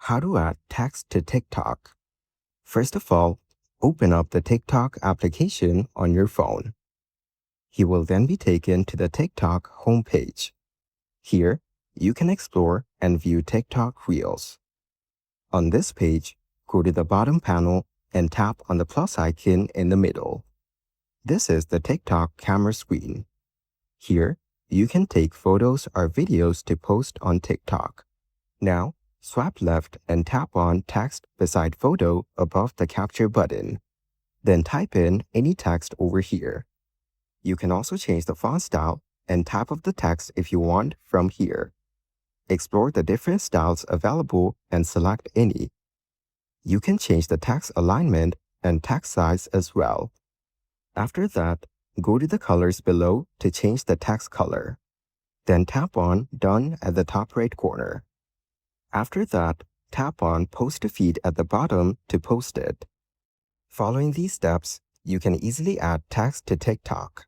How to add text to TikTok. First of all, open up the TikTok application on your phone. You will then be taken to the TikTok homepage. Here, you can explore and view TikTok Reels. On this page, go to the bottom panel and tap on the plus icon in the middle. This is the TikTok camera screen. Here, you can take photos or videos to post on TikTok. Now, swipe left and tap on Text beside Photo above the Capture button. Then type in any text over here. You can also change the font style and type of the text if you want from here. Explore the different styles available and select any. You can change the text alignment and text size as well. After that, go to the colors below to change the text color. Then tap on Done at the top right corner. After that, tap on Post to Feed at the bottom to post it. Following these steps, you can easily add text to TikTok.